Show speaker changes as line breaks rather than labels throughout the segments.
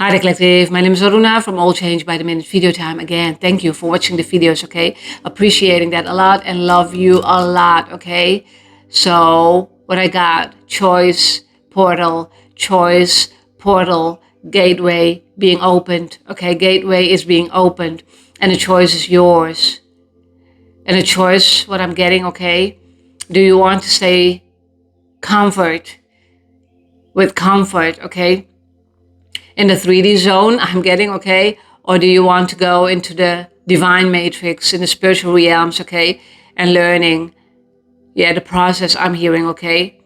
Hi, the collective. My name is Aruna from All Change by the Minute Video Time. Again, thank you for watching the videos, okay? Appreciating that a lot and love you a lot, okay? So, what I got? Choice, portal, gateway being opened, okay? Gateway is being opened and the choice is yours. And the choice, what I'm getting, okay? Do you want to stay with comfort, okay? In the 3D zone, I'm getting, okay? Or do you want to go into the divine matrix, in the spiritual realms, okay? And learning, the process I'm hearing, okay?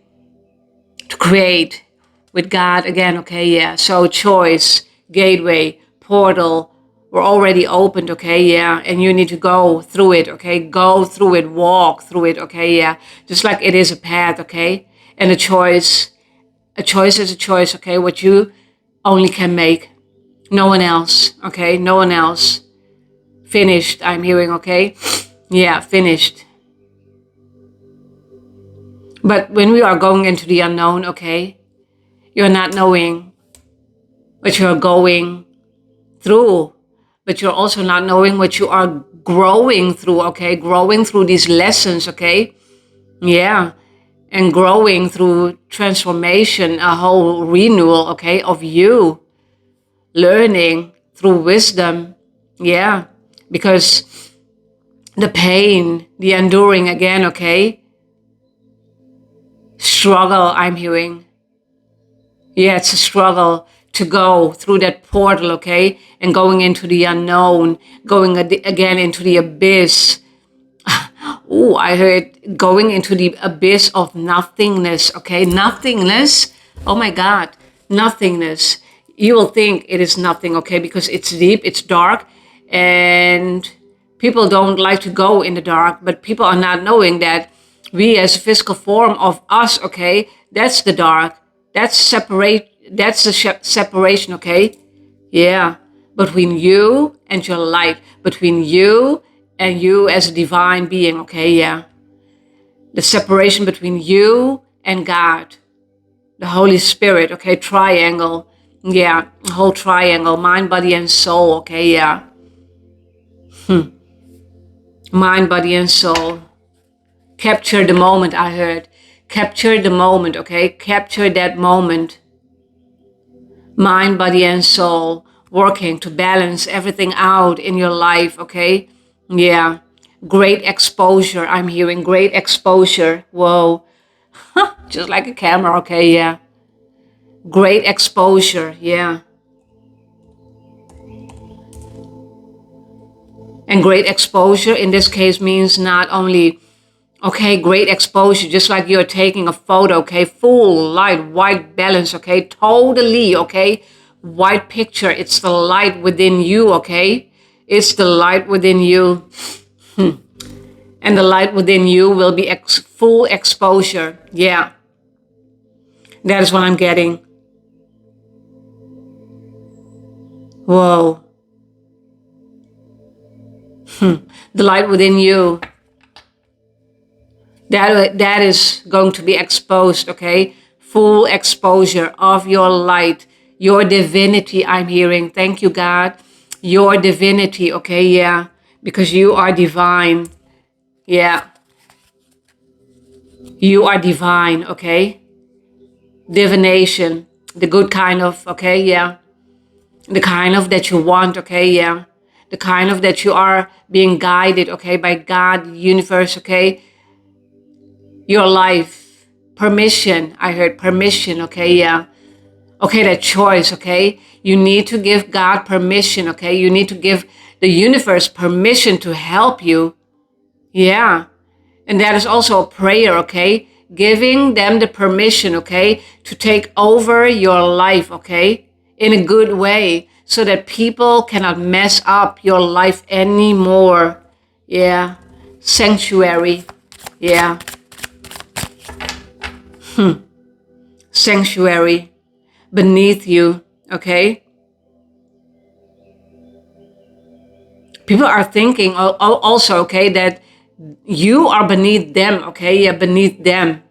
To create with God again, okay? So choice, gateway, portal, we're already opened, okay? And you need to go through it, okay? Go through it, walk through it, okay? Just like it is a path, okay? And a choice is a choice, okay? What you only can make. No one else, okay? No one else. Finished, I'm hearing, okay? Finished. But when we are going into the unknown, okay? You're not knowing what you're going through. But you're also not knowing what you are growing through, okay? Growing through these lessons, okay? And growing through transformation, a whole renewal, okay, of you. Learning through wisdom, because the pain, the enduring again, okay, struggle, I'm hearing. It's a struggle to go through that portal, okay, and going into the unknown, going again into the abyss. I heard going into the abyss of nothingness, okay, nothingness, oh my God, nothingness. You will think it is nothing, okay, because it's deep, it's dark, and people don't like to go in the dark, but people are not knowing that we as a physical form of us, okay, that's the dark, that's the separation, okay, between you and your light, between you and you as a divine being, okay, the separation between you and God, the Holy Spirit, okay, triangle, whole triangle, mind, body, and soul, okay, mind, body, and soul. Capture the moment, I heard. Capture the moment, okay, capture that moment. Mind, body, and soul, working to balance everything out in your life, okay, great exposure, I'm hearing, great exposure, whoa, just like a camera, okay, great exposure, And great exposure in this case means not only, okay, great exposure, just like you're taking a photo, okay, full light, white balance, okay, totally, okay, white picture, it's the light within you, okay, it's the light within you, and the light within you will be full exposure, that is what I'm getting, whoa, the light within you, that is going to be exposed, okay? Full exposure of your light, your divinity, I'm hearing. Thank you, God. Your divinity, okay? Because you are divine. You are divine, okay? Divination, the good kind of, okay? The kind of that you want, okay? The kind of that you are being guided, okay? By God, universe, okay? Your life, permission, I heard permission, okay, okay, that choice, okay, you need to give God permission, okay, you need to give the universe permission to help you, and that is also a prayer, okay, giving them the permission, okay, to take over your life, okay, in a good way, so that people cannot mess up your life anymore, sanctuary, sanctuary beneath you, okay? People are thinking also, okay, that you are beneath them, okay? Beneath them.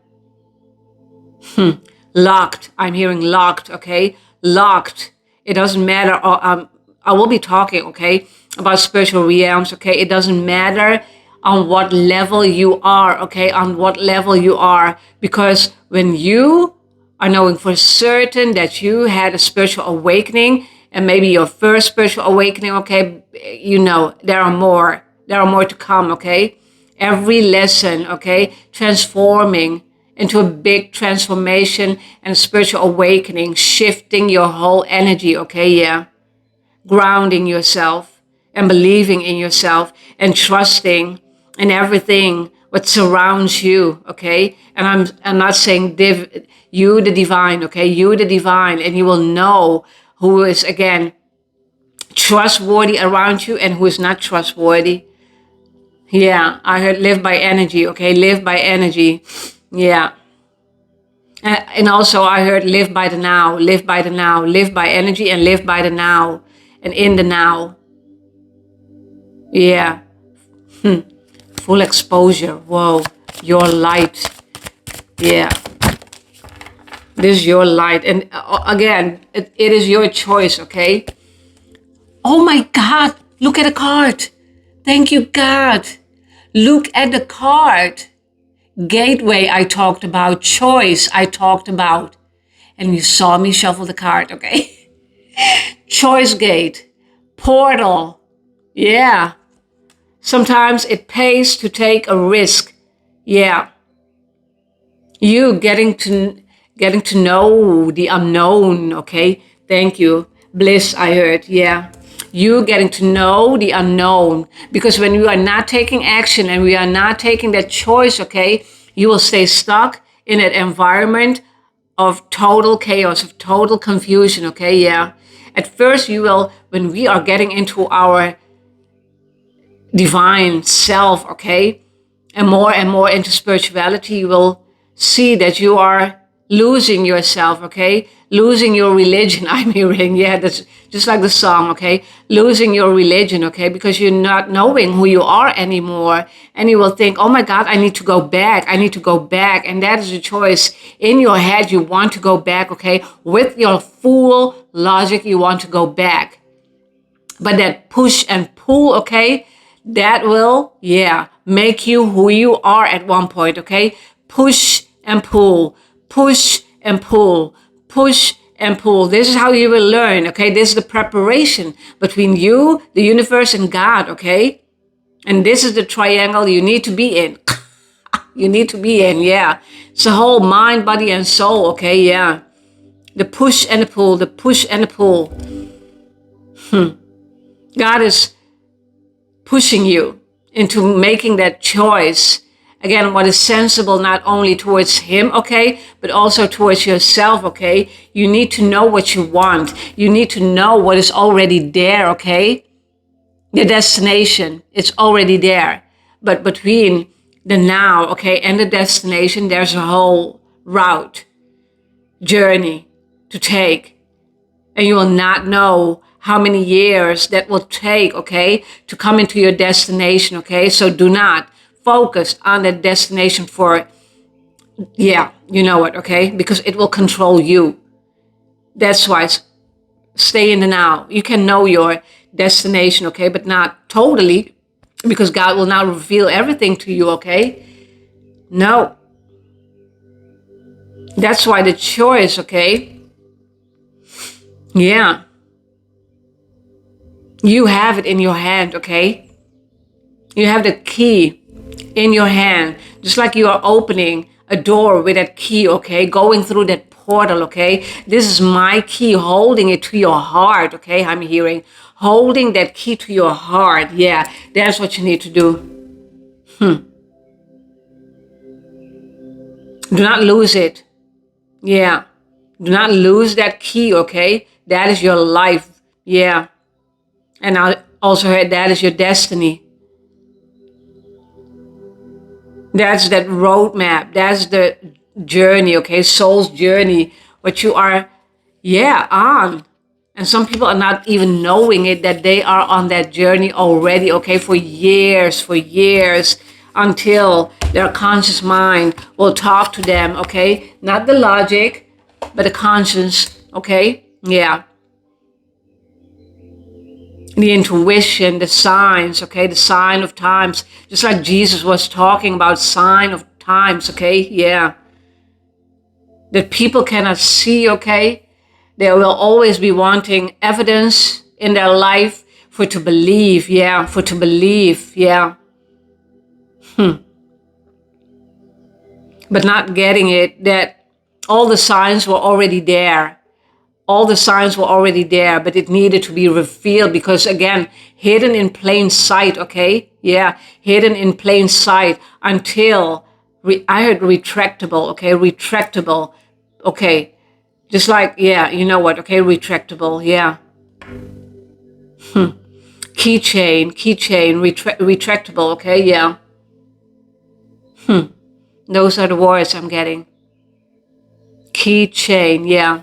Locked, I'm hearing locked, okay? Locked It doesn't matter. I will be talking, okay, about spiritual realms, okay? It doesn't matter on what level you are, okay? On what level you are. Because when you are knowing for certain that you had a spiritual awakening, and maybe your first spiritual awakening, okay, you know, there are more to come, okay? Every lesson, okay, transforming into a big transformation and spiritual awakening, shifting your whole energy, okay, yeah. Grounding yourself and believing in yourself and trusting in everything what surrounds you, okay? And I'm not saying you the divine, okay? You the divine, and you will know who is, again, trustworthy around you and who is not trustworthy. Yeah, I heard live by energy, okay? Live by energy. Yeah. And also I heard live by the now, live by the now, live by energy and live by the now and in the now. Yeah. Full exposure. Whoa. Your light. Yeah. This is your light. And again, it is your choice, okay? Oh my God. Look at the card. Thank you, God. Look at the card. Gateway I talked about. Choice I talked about. And you saw me shuffle the card, okay? Choice gate. Portal. Yeah. Sometimes it pays to take a risk. Yeah. You getting to know the unknown, okay? Thank you. Bliss, I heard. Yeah. You getting to know the unknown. Because when you are not taking action and we are not taking that choice, okay, you will stay stuck in an environment of total chaos, of total confusion, okay? Yeah. At first you will, when we are getting into our divine self, okay, and more into spirituality, you will see that you are losing yourself, okay, losing your religion. I'm hearing, yeah, that's just like the song, okay, losing your religion, okay, because you're not knowing who you are anymore, and you will think, oh my God, I need to go back, and that is a choice in your head. You want to go back, okay, with your full logic, you want to go back, but that push and pull, okay, that will, yeah, make you who you are at one point, okay? Push and pull, push and pull, push and pull. This is how you will learn, okay? This is the preparation between you, the universe, and God, okay? And this is the triangle you need to be in. You need to be in, yeah. It's the whole mind, body, and soul, okay? Yeah. The push and the pull, the push and the pull. God is pushing you into making that choice. Again, what is sensible not only towards him, okay, but also towards yourself, okay? You need to know what you want. You need to know what is already there, okay? The destination, it's already there. But between the now, okay, and the destination, there's a whole route, journey to take. And you will not know how many years that will take, okay, to come into your destination, okay? So do not focus on that destination for, yeah, you know what, okay? Because it will control you. That's why stay in the now. You can know your destination, okay, but not totally, because God will not reveal everything to you, okay? No. That's why the choice, okay? Yeah. You have it in your hand, okay? You have the key in your hand, just like you are opening a door with that key, okay? Going through that portal, okay? This is my key, holding it to your heart, okay? I'm hearing, holding that key to your heart. Yeah, that's what you need to do. Do not lose it. Yeah. Do not lose that key, okay? That is your life. Yeah. And I also heard that is your destiny. That's that roadmap. That's the journey, okay? Soul's journey, what you are, yeah, on. And some people are not even knowing it, that they are on that journey already, okay? For years, until their conscious mind will talk to them, okay? Not the logic, but the conscience, okay? Yeah. the intuition, the signs, okay, the sign of times, just like Jesus was talking about sign of times, okay, yeah, that people cannot see, okay, they will always be wanting evidence in their life for to believe, yeah, for to believe, yeah, but not getting it, that all the signs were already there. All the signs were already there, but it needed to be revealed because, again, hidden in plain sight, okay? Yeah, hidden in plain sight until I heard retractable, okay? Retractable, okay? Just like, yeah, you know what, okay? Retractable, yeah. Keychain, retractable, okay? Yeah. Those are the words I'm getting. Keychain, yeah.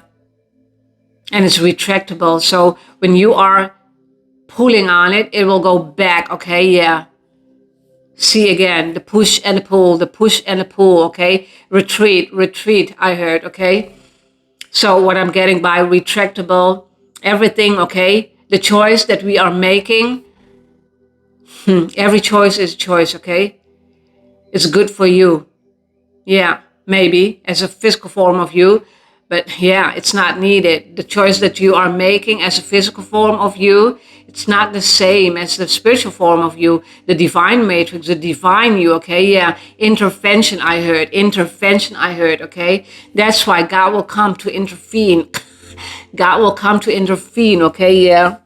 And it's retractable. So when you are pulling on it, it will go back, okay? Yeah. See again, the push and the pull, the push and the pull, okay? Retreat, I heard, okay? So what I'm getting by retractable, everything, okay? The choice that we are making, every choice is a choice, okay? It's good for you. Yeah, maybe as a physical form of you, but yeah, it's not needed. The choice that you are making as a physical form of you, it's not the same as the spiritual form of you, the divine matrix, the divine you, okay? Yeah, intervention I heard, okay? That's why God will come to intervene. God will come to intervene, okay? Yeah.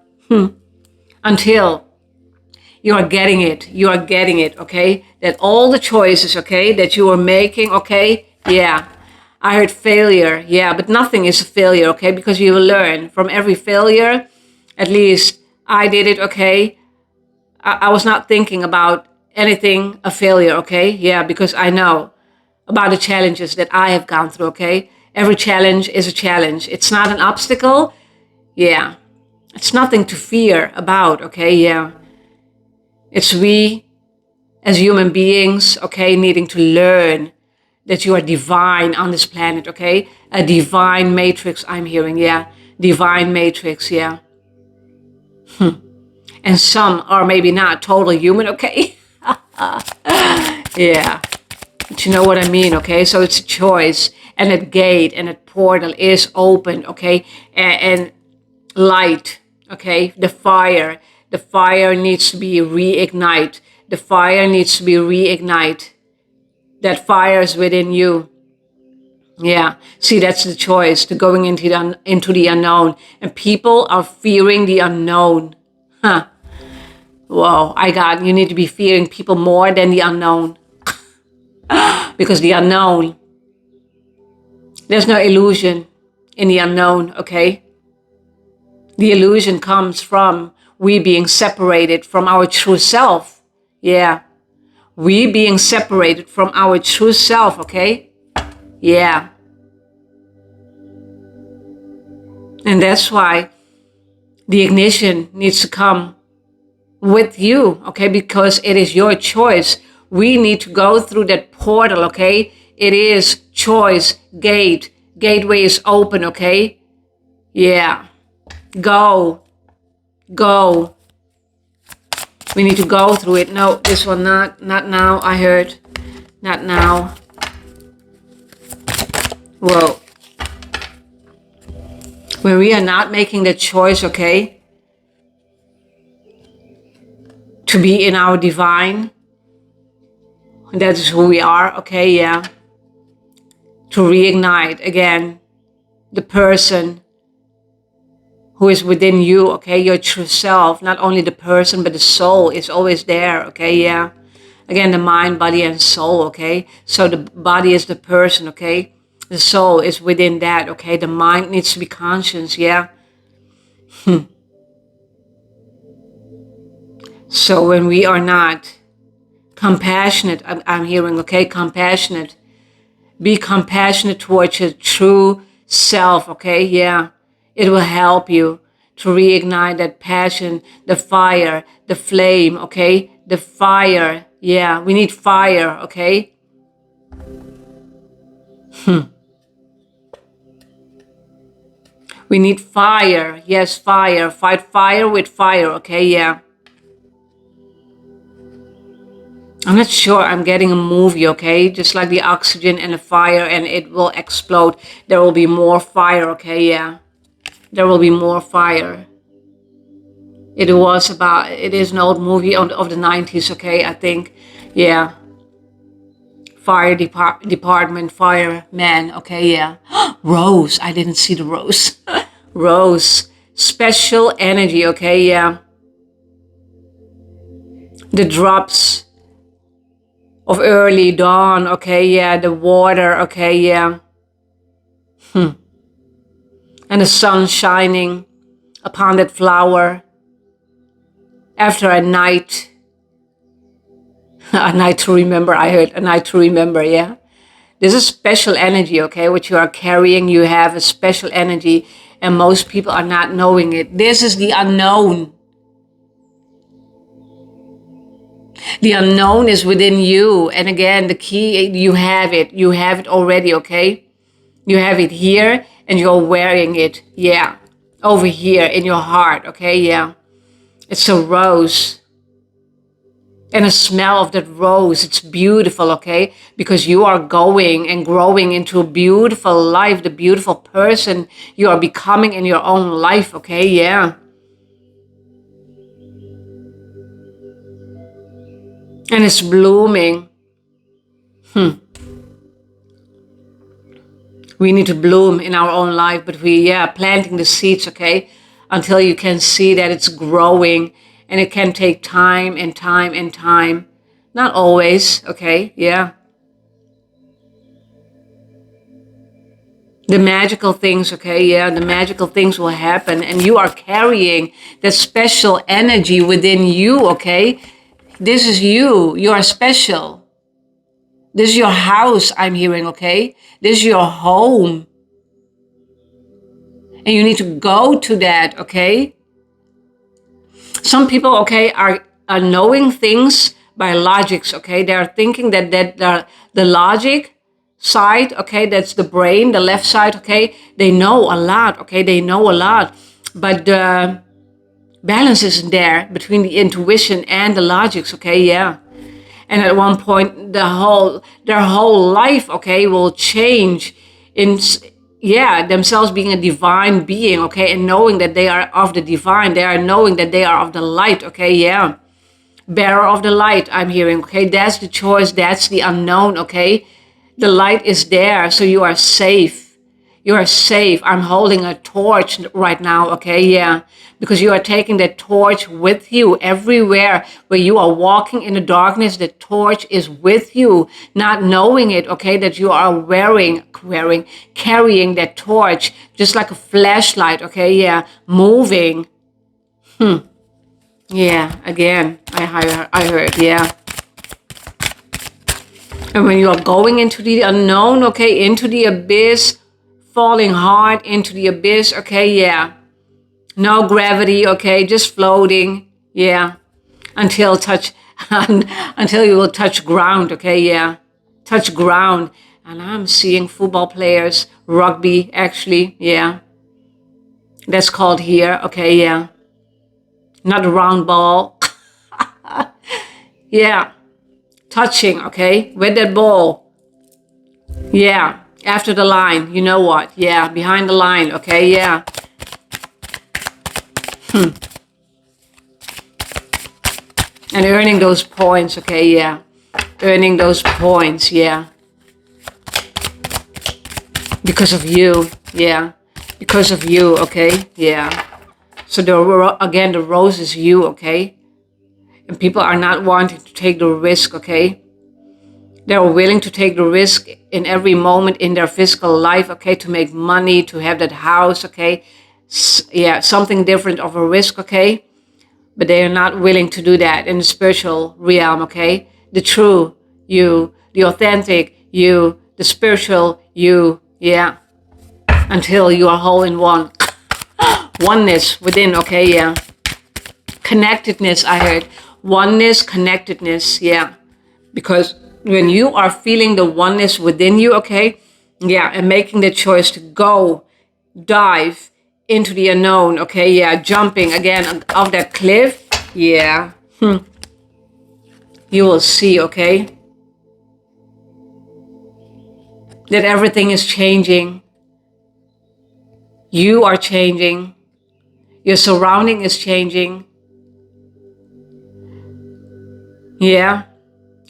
Until you are getting it, okay? That all the choices, okay, that you are making, okay, yeah. I heard failure, yeah, but nothing is a failure, okay, because you will learn from every failure. At least I did it, okay. I was not thinking about anything a failure, okay, yeah, because I know about the challenges that I have gone through, okay. Every challenge is a challenge. It's not an obstacle, yeah. It's nothing to fear about, okay, yeah. It's we as human beings, okay, needing to learn that you are divine on this planet, okay? A divine matrix, I'm hearing, yeah. Divine matrix, yeah. And some are maybe not totally human, okay? Yeah. But you know what I mean, okay? So it's a choice. And that gate and that portal is open, okay? And light, okay? The fire needs to be reignited. The fire needs to be reignited. That fire is within you. Yeah. See, that's the choice to going into the unknown. And people are fearing the unknown. Huh. Whoa, you need to be fearing people more than the unknown. Because the unknown, there's no illusion in the unknown, okay? The illusion comes from we being separated from our true self. Yeah. We being separated from our true self, okay? Yeah. And that's why the ignition needs to come with you, okay? Because it is your choice. We need to go through that portal, okay? It is choice, gateway is open, okay? Yeah. Go. We need to go through it. No, this one not now, I heard. Not now. Whoa. When we are not making the choice, okay, to be in our divine, that is who we are, okay, yeah. To reignite again the person who is within you, okay, your true self, not only the person, but the soul is always there, okay, yeah. Again, the mind, body, and soul, okay. So the body is the person, okay. The soul is within that, okay. The mind needs to be conscious, yeah. So when we are not compassionate, I'm hearing, okay, compassionate. Be compassionate towards your true self, okay, yeah. It will help you to reignite that passion, the fire, the flame, okay? The fire, yeah, we need fire, okay? We need fire. Yes, fire. Fight fire with fire. Okay, yeah. I'm not sure I'm getting a movie, okay? Just like the oxygen and the fire, and it will explode. There will be more fire, okay? Yeah. There will be more fire. It is an old movie of the 90s, okay? I think, yeah. Fire department, fireman, okay? Yeah. Rose. I didn't see the rose. Rose. Special energy, okay? Yeah. The drops of early dawn, okay, yeah, the water, okay, yeah. And the sun shining upon that flower after a night. A night to remember, I heard, a night to remember, yeah. This is special energy, okay, what you are carrying. You have a special energy, and most people are not knowing it. This is the unknown. The unknown is within you. And again, the key, you have it. You have it already, okay? You have it here and you're wearing it. Yeah. Over here in your heart, okay? Yeah. It's a rose. And the smell of that rose, it's beautiful, okay? Because you are going and growing into a beautiful life, the beautiful person you are becoming in your own life, okay? Yeah. And it's blooming. We need to bloom in our own life, but planting the seeds, okay? Until you can see that it's growing, and it can take time and time and time. Not always, okay? Yeah. The magical things, okay? Yeah, the magical things will happen, and you are carrying that special energy within you, okay? This is you. You are special. This is your house, I'm hearing, okay? This is your home. And you need to go to that, okay? Some people, okay, are knowing things by logics, okay? They are thinking that the logic side, okay, that's the brain, the left side, okay? They know a lot, okay? They know a lot. But the balance isn't there between the intuition and the logics, okay? Yeah. And at one point, their whole life, okay, will change in, themselves being a divine being, okay, and knowing that they are of the divine. They are knowing that they are of the light, okay, yeah. Bearer of the light, I'm hearing, okay. That's the choice. That's the unknown, okay. The light is there, so you are safe. You are safe. I'm holding a torch right now, okay, yeah. Because you are taking that torch with you everywhere where you are walking in the darkness. The torch is with you, not knowing it, okay, that you are carrying that torch, just like a flashlight, okay, yeah, moving. Yeah, again, I heard, yeah. And when you are going into the unknown, okay, into the abyss, falling hard into the abyss, okay, yeah. No gravity, okay, just floating, yeah. Until you will touch ground, okay, yeah. Touch ground. And I'm seeing football players, rugby, actually, yeah. That's called here, okay, yeah. Not a round ball. Yeah. Touching, okay, with that ball. Yeah. After the line, you know what? Yeah, behind the line, okay, yeah. And earning those points, okay, yeah. Earning those points, yeah. Because of you, yeah. Because of you, okay, yeah. So the rose is you, okay. And people are not wanting to take the risk, okay. They're willing to take the risk in every moment in their physical life, okay, to make money, to have that house, okay. Yeah, something different of a risk, okay. But they are not willing to do that in the spiritual realm, okay. The true you, the authentic you, the spiritual you, yeah. Until you are whole in one. Oneness within, okay, yeah. Connectedness, I heard. Oneness, connectedness, yeah. Because when you are feeling the oneness within you, okay, yeah, and making the choice to go dive into the unknown, okay? Yeah, jumping again off that cliff. Yeah. You will see, okay, that everything is changing. You are changing. Your surrounding is changing. Yeah.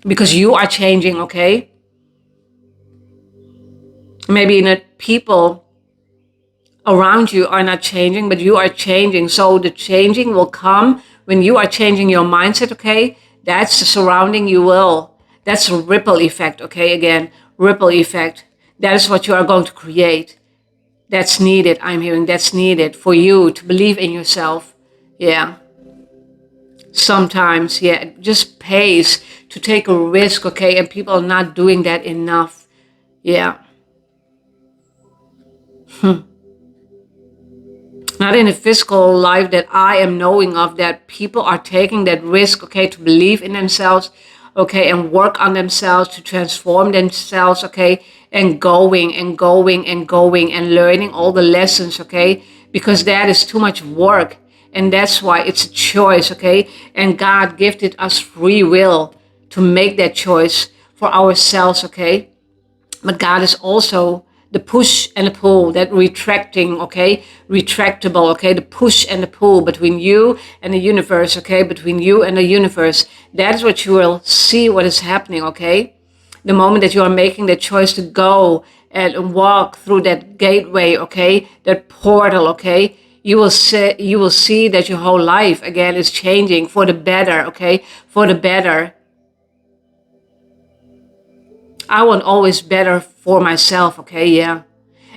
Because you are changing, okay? Maybe not people around you are not changing, but you are changing. So the changing will come when you are changing your mindset, okay? That's the surrounding you will. That's a ripple effect, okay? Again, ripple effect. That is what you are going to create. That's needed, I'm hearing. That's needed for you to believe in yourself. Yeah. Sometimes, yeah, it just pays to take a risk, okay? And people are not doing that enough. Yeah. Not in the physical life that I am knowing of, that people are taking that risk, okay, to believe in themselves, okay, and work on themselves, to transform themselves, okay, and going and going and going and learning all the lessons, okay, because that is too much work. And that's why it's a choice, okay, and God gifted us free will to make that choice for ourselves, okay. But God is also the push and the pull, that retracting, okay, retractable, okay, the push and the pull between you and the universe, okay, between you and the universe. That is what you will see, what is happening, okay. The moment that you are making the choice to go and walk through that gateway, okay, that portal, okay, you will see that your whole life again is changing for the better, okay, for the better. I want always better for myself, okay, yeah.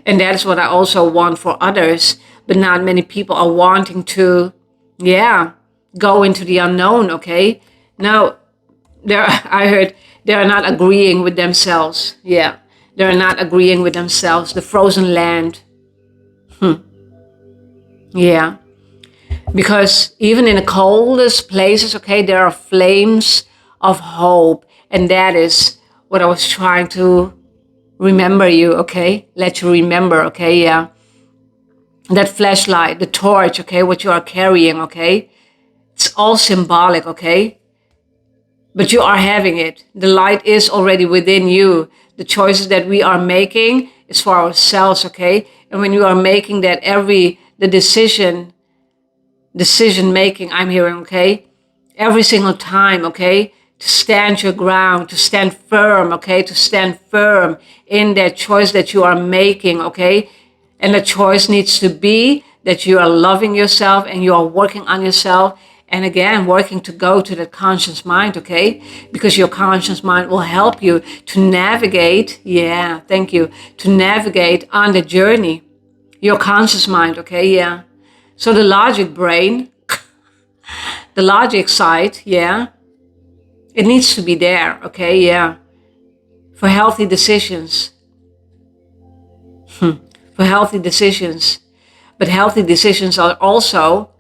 And that is what I also want for others. But not many people are wanting to, yeah, go into the unknown, okay. Now, I heard they are not agreeing with themselves. Yeah, they're not agreeing with themselves. The frozen land. Yeah. Because even in the coldest places, okay, there are flames of hope. And that is what I was trying to remember you, okay? Let you remember, okay? Yeah. That flashlight, the torch, okay, what you are carrying, okay? It's all symbolic, okay? But you are having it. The light is already within you. The choices that we are making is for ourselves, okay? And when you are making that the decision making, I'm hearing, okay? Every single time, okay? To stand your ground, to stand firm, okay? To stand firm in that choice that you are making, okay? And the choice needs to be that you are loving yourself and you are working on yourself. And again, working to go to that conscious mind, okay? Because your conscious mind will help you to navigate, yeah, thank you, to navigate on the journey. Your conscious mind, okay, yeah. So the logic brain, the logic side, yeah, it needs to be there, okay, yeah, for healthy decisions. For healthy decisions. But healthy decisions are also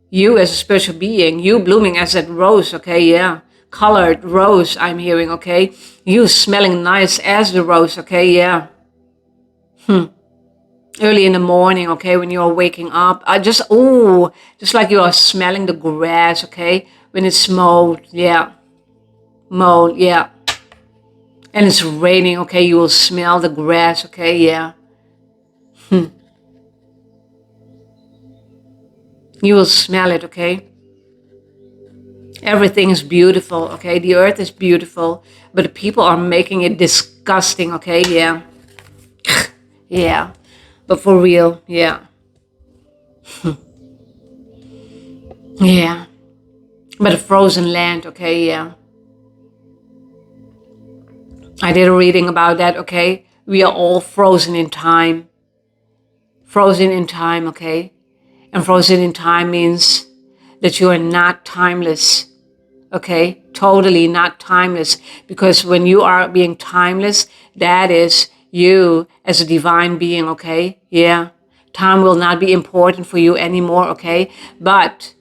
you as a spiritual being, you blooming as that rose, okay, yeah, colored rose, I'm hearing, okay, you smelling nice as the rose, okay, yeah. Early in the morning, okay, when you are waking up, just like you are smelling the grass, okay, when it's mowed, yeah, yeah. And it's raining, okay, you will smell the grass, okay, yeah. You will smell it, okay. Everything is beautiful, okay, the earth is beautiful, but the people are making it disgusting, okay, yeah. Yeah, but for real, yeah. Yeah, but a frozen land, okay, yeah. I did a reading about that, okay? We are all frozen in time. Frozen in time, okay? And frozen in time means that you are not timeless, okay? Totally not timeless. Because when you are being timeless, that is you as a divine being, okay? Yeah. Time will not be important for you anymore, okay? But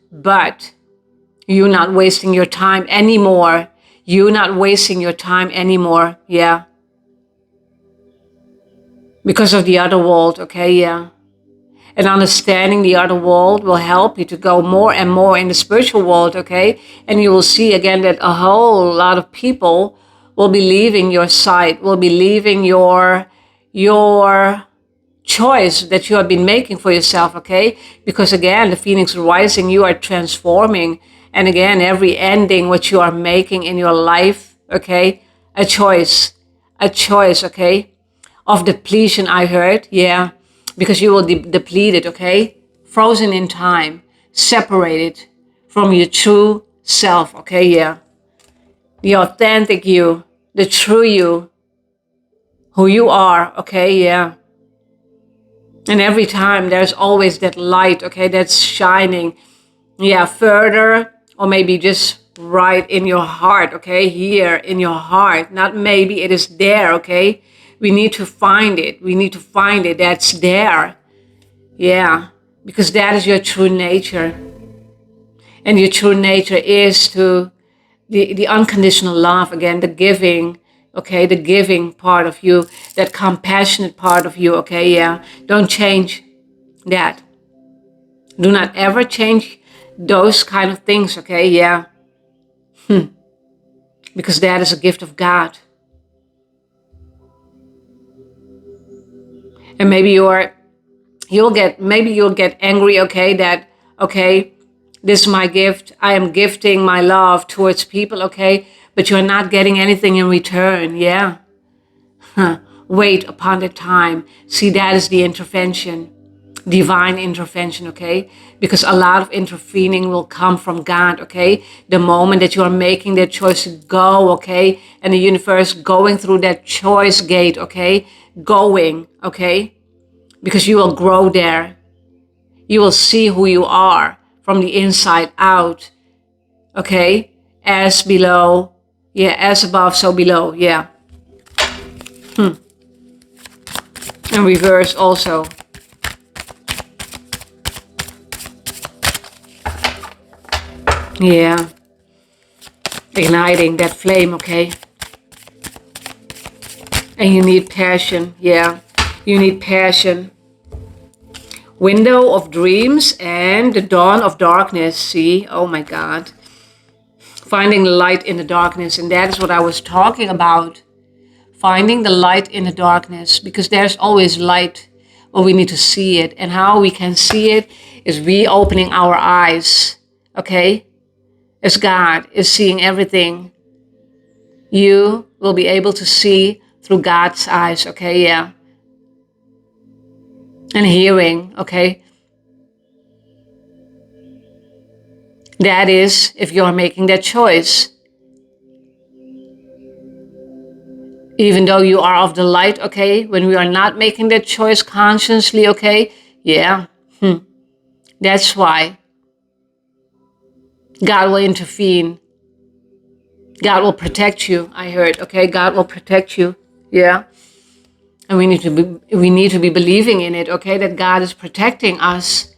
you're not wasting your time anymore. You're not wasting your time anymore, yeah. Because of the other world, okay, yeah. And understanding the other world will help you to go more and more in the spiritual world, okay? And you will see again that a whole lot of people will be leaving your side, will be leaving your choice that you have been making for yourself, okay? Because again, the phoenix rising, you are transforming. And again, every ending what you are making in your life, okay? A choice, okay? Of depletion, I heard, yeah. Because you will deplete it, okay? Frozen in time, separated from your true self, okay, yeah. The authentic you, the true you, who you are, okay, yeah. And every time there's always that light, okay, that's shining, yeah, further, or maybe just right in your heart, okay, here in your heart. Not maybe, it is there, okay? We need to find it. We need to find it. That's there. Yeah, because that is your true nature. And your true nature is to the unconditional love, again, the giving, okay, the giving part of you, that compassionate part of you, okay, yeah. Don't change that. Do not ever change those kind of things, okay, yeah. Because that is a gift of God. And maybe you'll get angry, okay, that, okay, this is my gift. I am gifting my love towards people, okay, but you're not getting anything in return, yeah. Wait upon the time. See, that is the intervention, divine intervention, okay? Because a lot of intervening will come from God, okay? The moment that you are making that choice to go, okay? And the universe going through that choice gate, okay? Going, okay? Because you will grow there. You will see who you are from the inside out, okay? As below, yeah, as above, so below, yeah. And reverse also. Yeah. Igniting that flame, okay? And you need passion, yeah. You need passion. Window of dreams and the dawn of darkness, see? Oh my God. Finding light in the darkness, and that is what I was talking about. Finding the light in the darkness, because there's always light, but we need to see it. And how we can see it is reopening our eyes, okay? As God is seeing everything, you will be able to see through God's eyes, okay, yeah. And hearing, okay. That is if you're making that choice. Even though you are of the light, okay, when we are not making that choice consciously, okay, yeah, that's why God will intervene. God will protect you, I heard, okay, God will protect you, yeah. And we need to be believing in it, okay, that God is protecting us.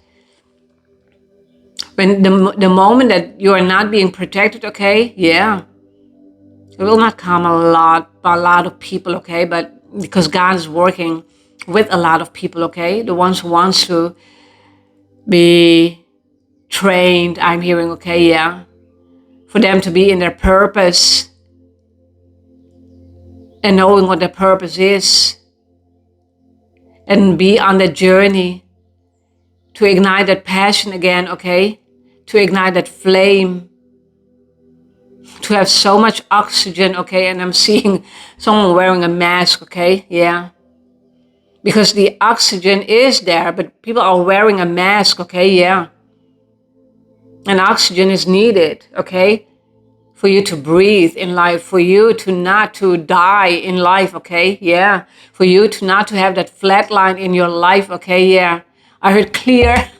When the moment that you are not being protected, okay, yeah, it will not come a lot of people, okay, but because God is working with a lot of people, okay, the ones who wants to be trained, I'm hearing, okay, yeah, for them to be in their purpose and knowing what their purpose is and be on that journey to ignite that passion again, okay, to ignite that flame, to have so much oxygen, okay, and I'm seeing someone wearing a mask, okay, yeah, because the oxygen is there, but people are wearing a mask, okay, yeah, and oxygen is needed, okay, for you to breathe in life, for you to not to die in life, okay, yeah, for you to not to have that flat line in your life, okay, yeah, I heard clear,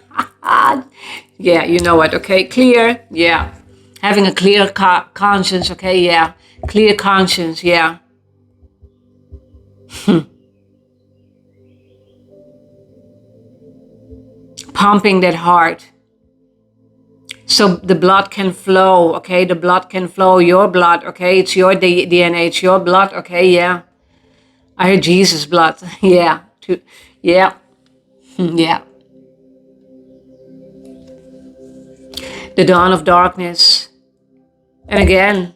yeah, you know what, okay, clear, yeah, having a clear conscience, okay, yeah, clear conscience, yeah. Pumping that heart so the blood can flow, okay, the blood can flow, your blood, okay, it's your DNA, it's your blood, okay, yeah. I heard Jesus blood, yeah, yeah, yeah. the dawn of darkness. And again,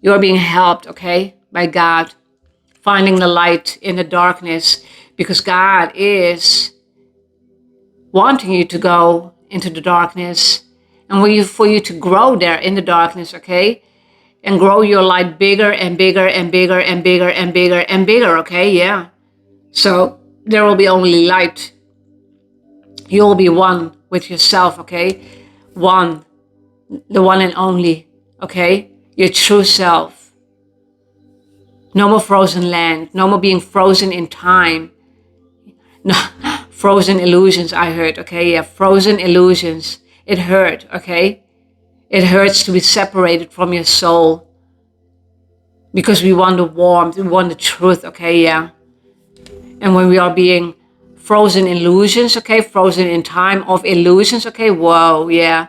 you are being helped, okay, by God, finding the light in the darkness, because God is wanting you to go into the darkness and for you to grow there in the darkness, okay, and grow your light bigger and bigger and bigger and bigger and bigger and bigger, okay, yeah. So there will be only light. You will be one with yourself, okay, one, the one and only, okay, your true self. No more frozen land, no more being frozen in time. No, frozen illusions, I heard, okay, yeah, frozen illusions. It hurt, okay? It hurts to be separated from your soul because we want the warmth, we want the truth, okay, yeah. And when we are being frozen in illusions, okay, frozen in time of illusions, okay, whoa, yeah.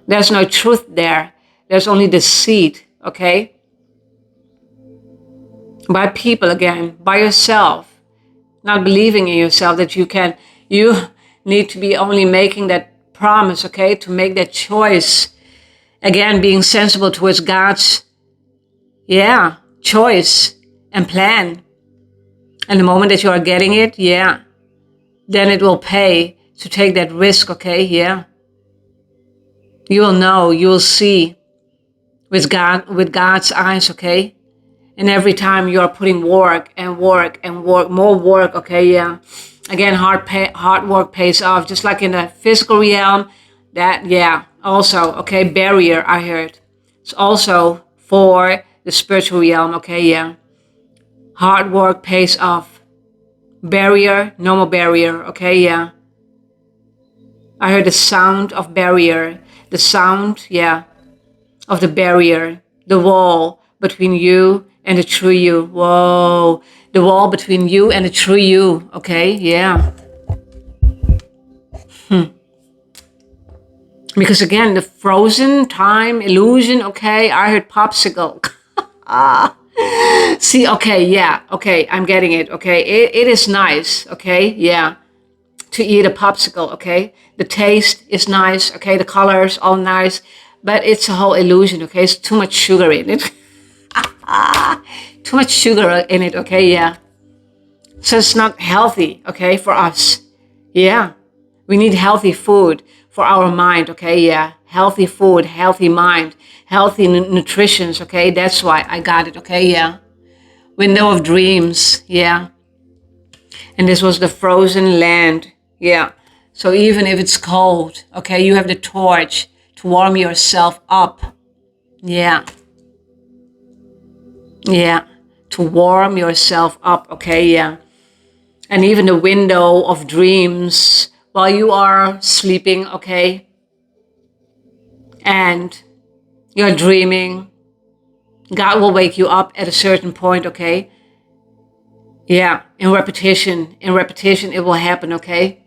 There's no truth there. There's only deceit, okay? By people again, by yourself. Not believing in yourself that you need to be only making that promise, okay, to make that choice. Again, being sensible towards God's, choice and plan. And the moment that you are getting it, then it will pay to take that risk, okay, yeah. You will know, you will see with God's eyes, okay. And every time you are putting work and work and work, more work, okay, yeah. Again, hard work pays off, just like in the physical realm. That, also, okay, barrier, I heard. It's also for the spiritual realm, okay, yeah. Hard work pays off. Barrier, no more barrier, okay, yeah. I heard the sound of barrier, the sound, of the barrier, the wall between you and the true you. Whoa, the wall between you and the true you, okay, yeah. Because again, the frozen time illusion, okay, I heard popsicle. See, okay, I'm getting it, okay. It is nice, okay, yeah, to eat a popsicle, okay. The taste is nice, okay, the colors all nice, but it's a whole illusion, okay. It's too much sugar in it. Too much sugar in it, okay, yeah. So it's not healthy, okay, for us. Yeah, we need healthy food for our mind, okay, yeah. Healthy food, healthy mind, healthy nutrition, okay. That's why I got it, okay, yeah. Window of dreams, yeah. And this was the frozen land, yeah. So even if it's cold, okay, you have the torch to warm yourself up, yeah. Yeah, to warm yourself up, okay, yeah. And even the window of dreams while you are sleeping, okay, and you're dreaming, God will wake you up at a certain point, okay. Yeah, in repetition it will happen, okay.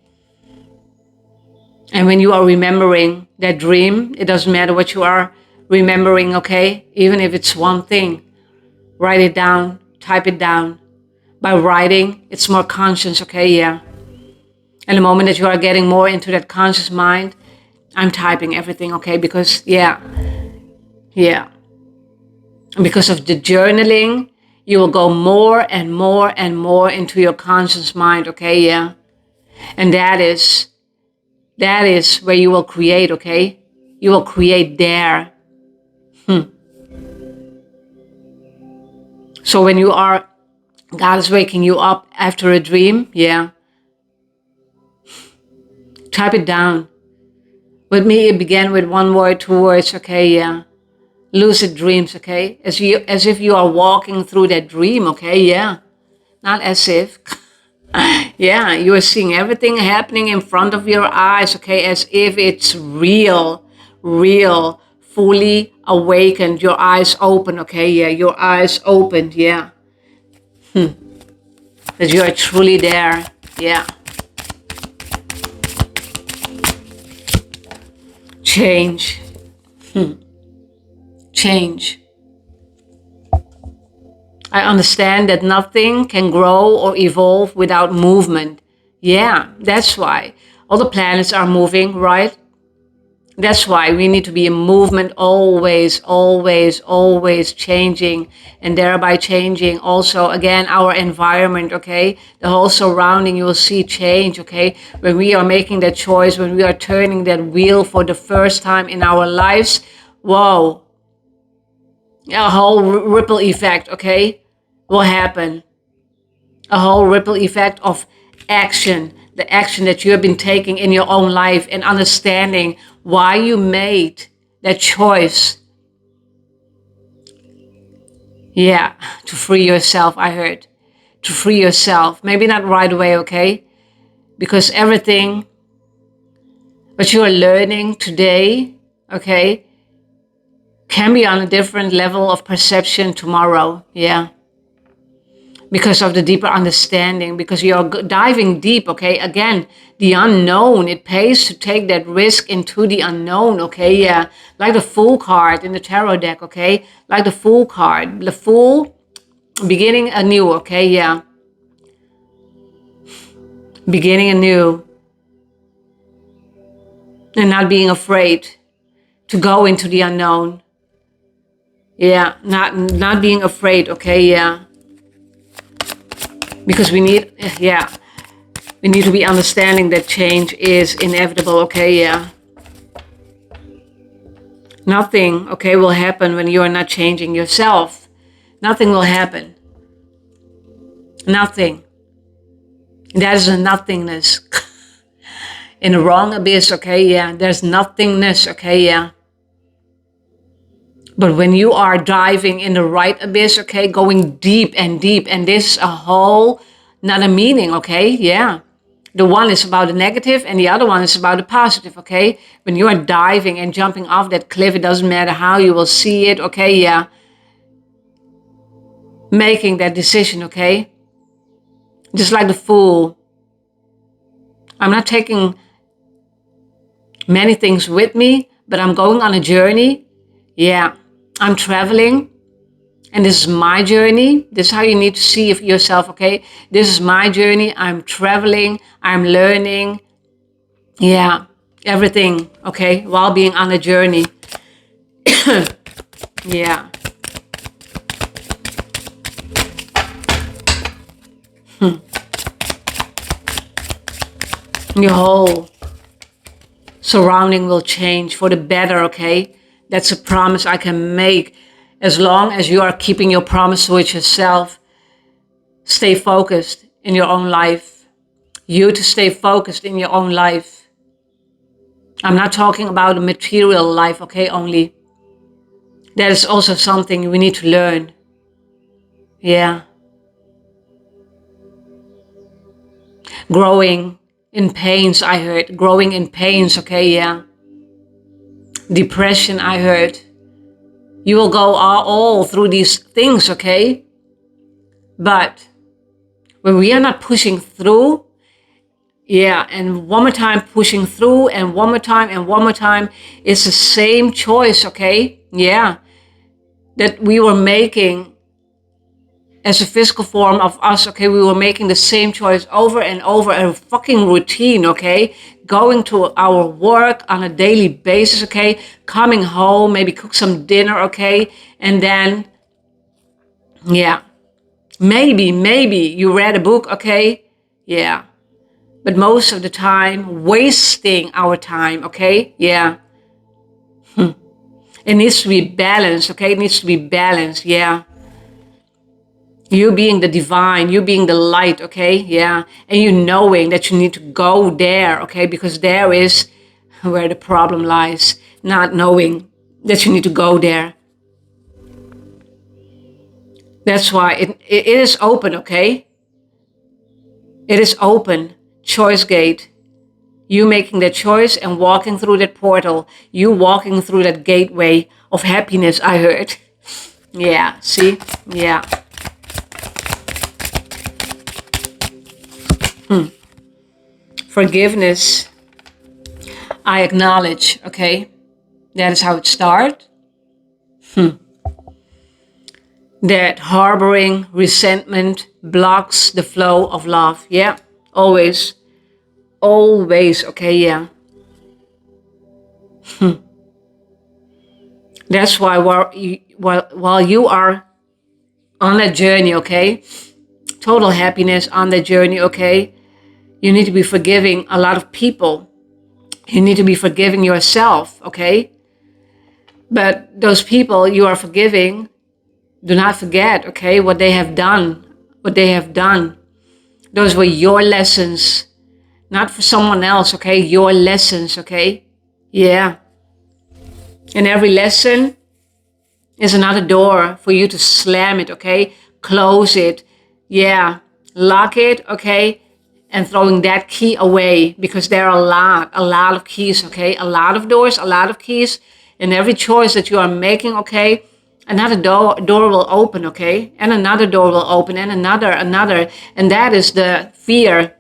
And when you are remembering that dream, it doesn't matter what you are remembering, okay, even if it's one thing. Write it down, type it down. By writing, it's more conscious, okay, yeah. And the moment that you are getting more into that conscious mind, I'm typing everything, okay, because, and because of the journaling, you will go more and more and more into your conscious mind, okay, yeah. And that is where you will create, okay. You will create there. So when God is waking you up after a dream, type it down. With me, it began with 1 word, 2 words, okay, yeah. Lucid dreams, okay, as if you are walking through that dream, okay, yeah. Not as if, you are seeing everything happening in front of your eyes, okay, as if it's real, fully awakened, your eyes open, okay, yeah, your eyes opened, yeah. That you are truly there, yeah. Change. Change. I understand that nothing can grow or evolve without movement. Yeah, that's why all the planets are moving, right? That's why we need to be in movement, always, always, always changing, and thereby changing also, again, our environment, okay? The whole surrounding, you will see change, okay? When we are making that choice, when we are turning that wheel for the first time in our lives, whoa, a whole ripple effect, okay, will happen. A whole ripple effect of action, the action that you have been taking in your own life, and understanding why you made that choice. Yeah, to free yourself, I heard. To free yourself. Maybe not right away, okay? Because everything that you are learning today, okay, can be on a different level of perception tomorrow. Yeah. Because of the deeper understanding, because you're diving deep, okay? Again, the unknown, it pays to take that risk into the unknown, okay? Yeah, like the Fool card in the tarot deck, okay? Like the Fool card, the Fool, beginning anew, okay? Yeah, beginning anew, and not being afraid to go into the unknown. Yeah, not being afraid, okay? Yeah, because we need, yeah, we need to be understanding that change is inevitable, okay? Yeah. Nothing, okay, will happen when you are not changing yourself. Nothing will happen. Nothing. That is a nothingness. In the wrong abyss, okay, yeah. There's nothingness, okay, yeah. But when you are diving in the right abyss, okay, going deep, and this is a whole another meaning, okay, yeah. The one is about the negative and the other one is about the positive, okay? When you are diving and jumping off that cliff, it doesn't matter how you will see it, okay, yeah. Making that decision, okay? Just like the Fool. I'm not taking many things with me, but I'm going on a journey. Yeah, I'm traveling. And this is my journey. This is how you need to see yourself, okay? This is my journey. I'm traveling. I'm learning. Yeah, everything, okay? While being on a journey. Yeah. Your whole surrounding will change for the better, okay? That's a promise I can make. As long as you are keeping your promise with yourself, stay focused in your own life. You to stay focused in your own life. I'm not talking about a material life, okay, only. That is also something we need to learn. Yeah. Growing in pains, I heard. Growing in pains, okay, yeah. Depression, I heard. You will go all through these things, okay? But when we are not pushing through, yeah, and one more time pushing through, and one more time, and one more time, it's the same choice, okay? Yeah, that we were making as a physical form of us, okay? We were making the same choice over and over, a fucking routine, okay? Going to our work on a daily basis, okay? Coming home, maybe cook some dinner, okay? And then, yeah, maybe you read a book, okay? Yeah. But most of the time, wasting our time, okay? Yeah. It needs to be balanced, okay? It needs to be balanced, yeah. You being the divine, you being the light, okay? Yeah. And you knowing that you need to go there, okay? Because there is where the problem lies. Not knowing that you need to go there. That's why it is open, okay? It is open. Choice gate. You making that choice and walking through that portal. You walking through that gateway of happiness, I heard. Yeah, see? Yeah. Forgiveness. I acknowledge, okay? That is how it starts. That harboring resentment blocks the flow of love. Yeah, always. Always, okay, yeah. That's why while you are on that journey, okay, total happiness on that journey, okay, you need to be forgiving a lot of people. You need to be forgiving yourself, okay? But those people you are forgiving, do not forget, okay, what they have done. What they have done. Those were your lessons, not for someone else, okay? Your lessons, okay? Yeah. And every lesson is another door for you to slam it, okay? Close it. Yeah. Lock it, okay? And throwing that key away, because there are a lot of keys, okay? A lot of doors, a lot of keys. And every choice that you are making, okay? Another door will open, okay? And another door will open, and another. And that is the fear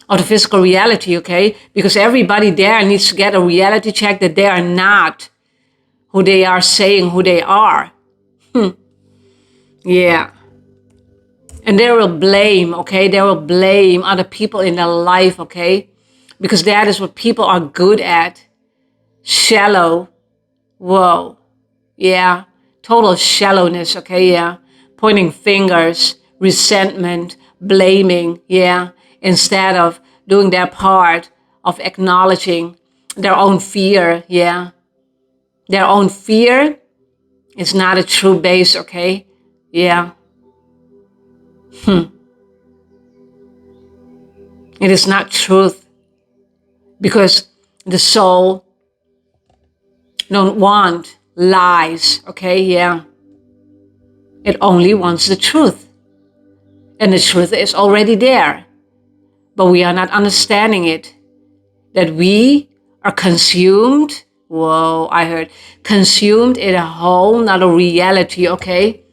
of the physical reality, okay? Because everybody there needs to get a reality check that they are not who they are saying who they are. Yeah. And they will blame, okay? They will blame other people in their life, okay? Because that is what people are good at. Shallow. Whoa. Yeah. Total shallowness, okay? Yeah. Pointing fingers, resentment, blaming, yeah. Instead of doing their part of acknowledging their own fear, yeah. Their own fear is not a true base, okay? Yeah. It is not truth, because the soul don't want lies, okay? Yeah. It only wants the truth. And the truth is already there. But we are not understanding it. That we are consumed. Whoa, I heard. Consumed in a whole nother reality, okay?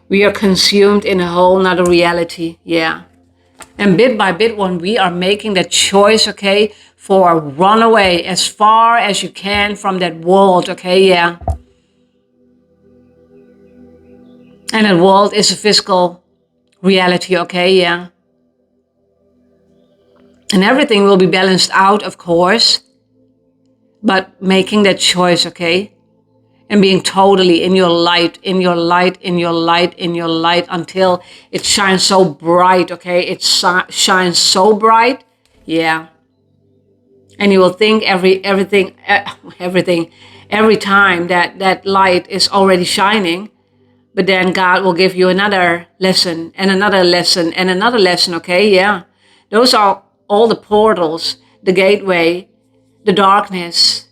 We are consumed in a whole nother reality, yeah. And bit by bit, when we are making that choice, okay, for run away as far as you can from that world, okay, yeah. And that world is a physical reality, okay, yeah. And everything will be balanced out, of course. But making that choice, okay, and being totally in your light, in your light, in your light, in your light, until it shines so bright, okay? It shines so bright, yeah. And you will think everything, every time that light is already shining, but then God will give you another lesson and another lesson and another lesson, okay? Yeah. Those are all the portals, the gateway, the darkness,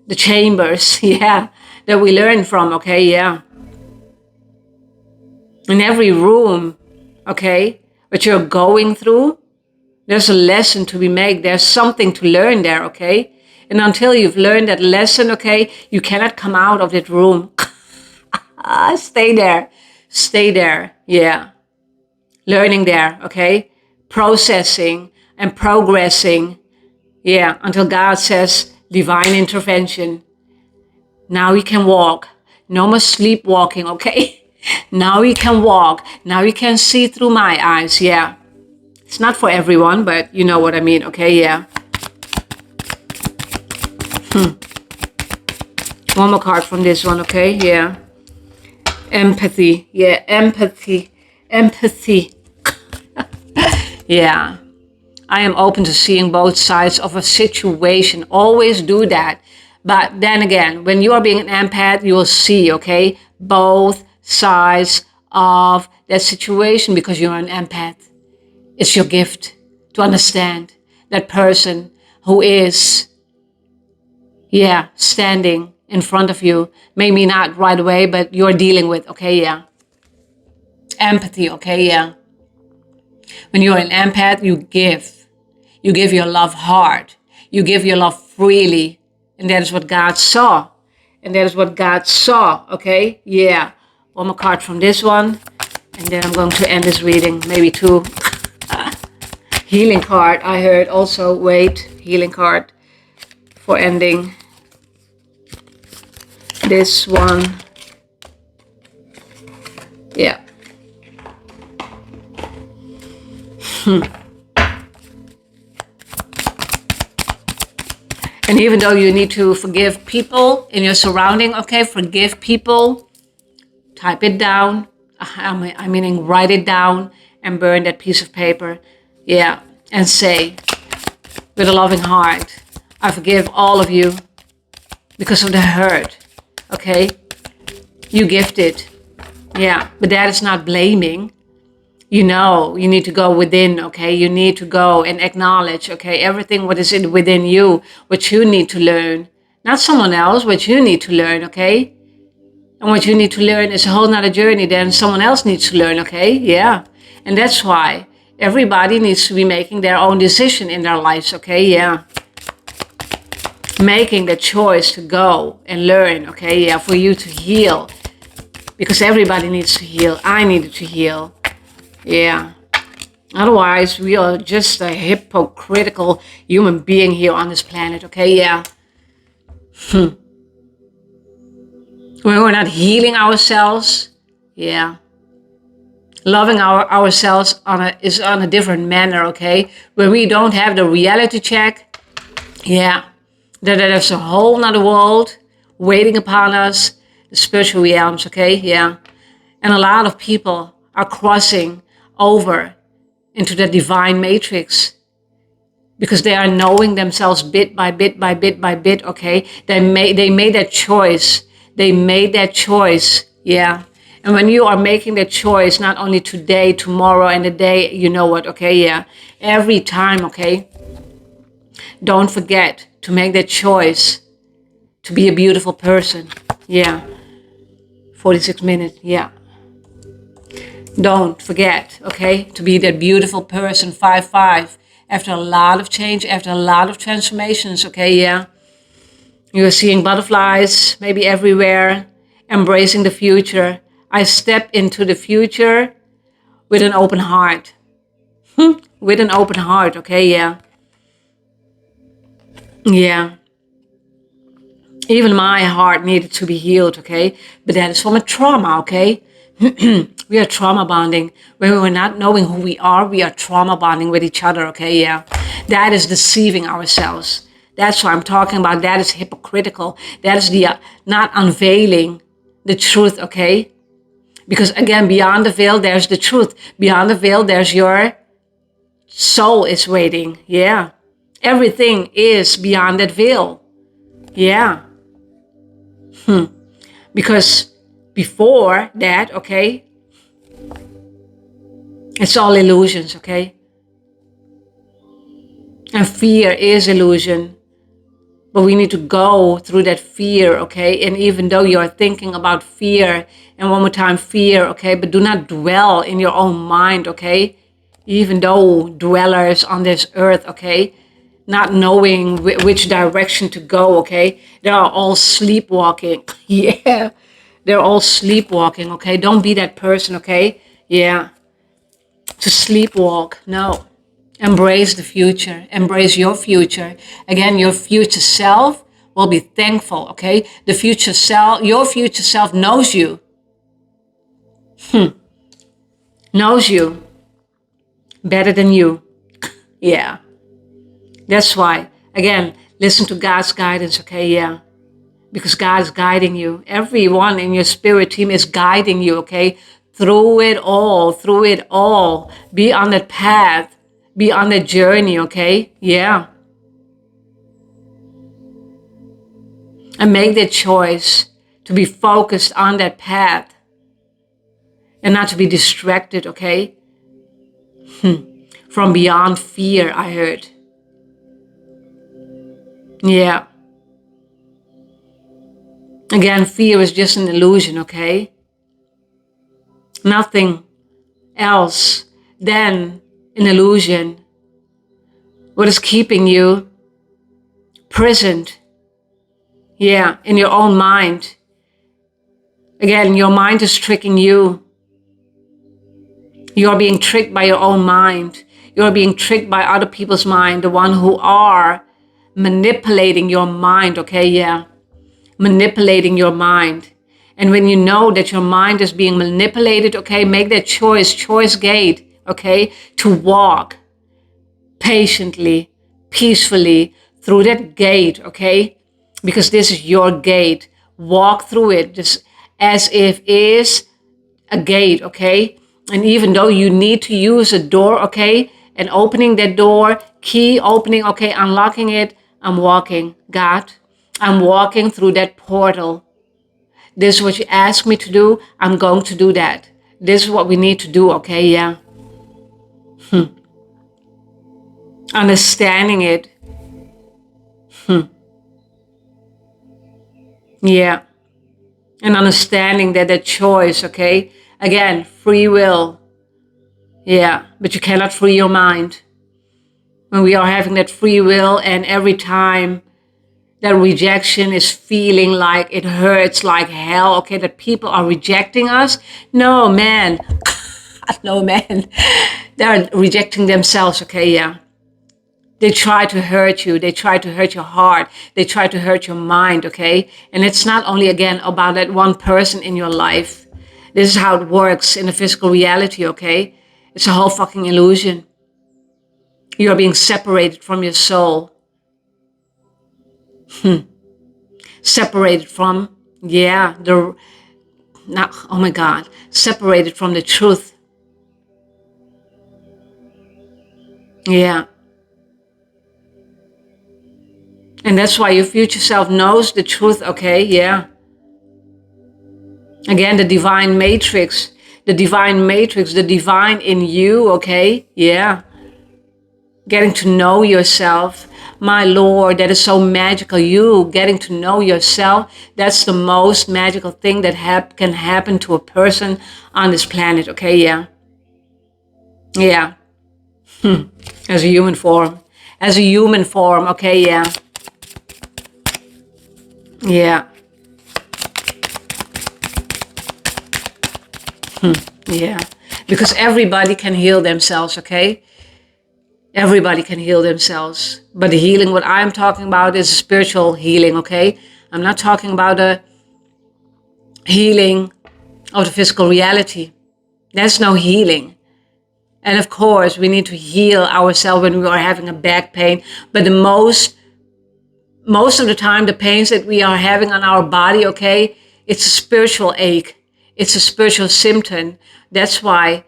the chambers, yeah, that we learn from, okay? Yeah. In every room, okay, that you're going through, there's a lesson to be made. There's something to learn there, okay? And until you've learned that lesson, okay, you cannot come out of that room. Stay there. Stay there, yeah. Learning there, okay? Processing and progressing, yeah, until God says, divine intervention. Now you can walk. No more sleepwalking, okay? Now you can walk. Now you can see through my eyes, yeah. It's not for everyone, but you know what I mean, okay? Yeah. One more card from this one, okay? Yeah. Empathy. Yeah, empathy. Empathy. Yeah. I am open to seeing both sides of a situation. Always do that. But then again, when you are being an empath, you will see, okay, both sides of that situation, because you're an empath. It's your gift to understand that person who is, yeah, standing in front of you. Maybe not right away, but you're dealing with, okay, yeah. Empathy, okay, yeah. When you're an empath, you give. You give your love hard. You give your love freely. And that is what God saw. And that is what God saw, okay? Yeah. One more card from this one. And then I'm going to end this reading. Maybe two. Healing card, I heard also. Wait, healing card for ending this one. Yeah. And even though you need to forgive people in your surrounding, okay, forgive people, type it down. I mean, write it down and burn that piece of paper. Yeah, and say with a loving heart, I forgive all of you because of the hurt, okay? You gifted. Yeah, but that is not blaming. You know, you need to go within, okay? You need to go and acknowledge, okay, everything what is within you, what you need to learn. Not someone else, what you need to learn, okay? And what you need to learn is a whole nother journey than someone else needs to learn, okay? Yeah. And that's why everybody needs to be making their own decision in their lives, okay? Yeah. Making the choice to go and learn, okay? Yeah, for you to heal. Because everybody needs to heal. I needed to heal. Yeah. Otherwise, we are just a hypocritical human being here on this planet, okay? Yeah. When we're not healing ourselves, yeah. Loving ourselves is on a different manner, okay? When we don't have the reality check, yeah, there's a whole nother world waiting upon us, the spiritual realms, okay? Yeah. And a lot of people are crossing over into the divine matrix because they are knowing themselves bit by bit by bit by bit, okay? They made that choice. They made that choice, yeah. And when you are making that choice, not only today, tomorrow, and the day, you know what, okay, yeah. Every time, okay. Don't forget to make that choice to be a beautiful person, yeah. 46 minutes, yeah. Don't forget, okay, to be that beautiful person, 5-5. After a lot of change, after a lot of transformations, okay, yeah. You're seeing butterflies, maybe everywhere, embracing the future. I step into the future with an open heart. With an open heart, okay, yeah. Yeah. Even my heart needed to be healed, okay? But that is from a trauma, okay? We are trauma bonding. When we're not knowing who we are trauma bonding with each other, okay? Yeah. That is deceiving ourselves. That's what I'm talking about. That is hypocritical. That is the not unveiling the truth, okay? Because again, beyond the veil, there's the truth. Beyond the veil, there's your soul is waiting. Yeah. Everything is beyond that veil. Yeah. Because before that, okay, it's all illusions, okay? And fear is illusion. But we need to go through that fear, okay? And even though you're thinking about fear, and one more time, fear, okay? But do not dwell in your own mind, okay? Even though dwellers on this earth, okay? Not knowing which direction to go, okay? They are all sleepwalking. Yeah, they're all sleepwalking, okay? Don't be that person, okay? Yeah, to sleepwalk, no. Embrace the future. Embrace your future. Again, your future self will be thankful, okay? The future self, your future self knows you. Knows you better than you. Yeah. That's why, again, listen to God's guidance, okay? Yeah. Because God is guiding you. Everyone in your spirit team is guiding you, okay? Through it all, through it all. Be on that path. Be on the journey, okay? Yeah. And make that choice to be focused on that path and not to be distracted, okay? From beyond fear, I heard. Yeah. Again, fear is just an illusion, okay? Nothing else than an illusion. What is keeping you prisoned? Yeah, in your own mind. Again, your mind is tricking you. You're being tricked by your own mind. You're being tricked by other people's mind, the one who are manipulating your mind, okay? Yeah, manipulating your mind. And when you know that your mind is being manipulated, okay, make that choice gate, okay, to walk patiently, peacefully through that gate, okay? Because this is your gate. Walk through it just as if it is a gate, okay? And even though you need to use a door, okay? And opening that door, key opening, okay, unlocking it, I'm walking, God. I'm walking through that portal. This is what you ask me to do. I'm going to do that. This is what we need to do, okay? Yeah. Understanding it. Yeah. And understanding that choice, okay? Again, free will. Yeah. But you cannot free your mind. When we are having that free will, and every time that rejection is feeling like it hurts like hell, okay, that people are rejecting us. No, man. No, man. They're rejecting themselves, okay, yeah. They try to hurt you. They try to hurt your heart. They try to hurt your mind, okay? And it's not only, again, about that one person in your life. This is how it works in the physical reality, okay? It's a whole fucking illusion. You are being separated from your soul. Separated from, oh my God, separated from the truth. Yeah. And that's why your future self knows the truth, okay? Yeah. Again, the divine matrix, the divine in you, okay? Yeah. Getting to know yourself. My Lord, that is so magical. You getting to know yourself, that's the most magical thing that can happen to a person on this planet, okay? Yeah. Yeah. As a human form. As a human form, okay? Yeah. Yeah. Yeah. Because everybody can heal themselves, okay? Everybody can heal themselves. But the healing, what I'm talking about is spiritual healing, okay? I'm not talking about the healing of the physical reality. There's no healing. And of course, we need to heal ourselves when we are having a back pain. But most of the time, the pains that we are having on our body, okay, it's a spiritual ache. It's a spiritual symptom. That's why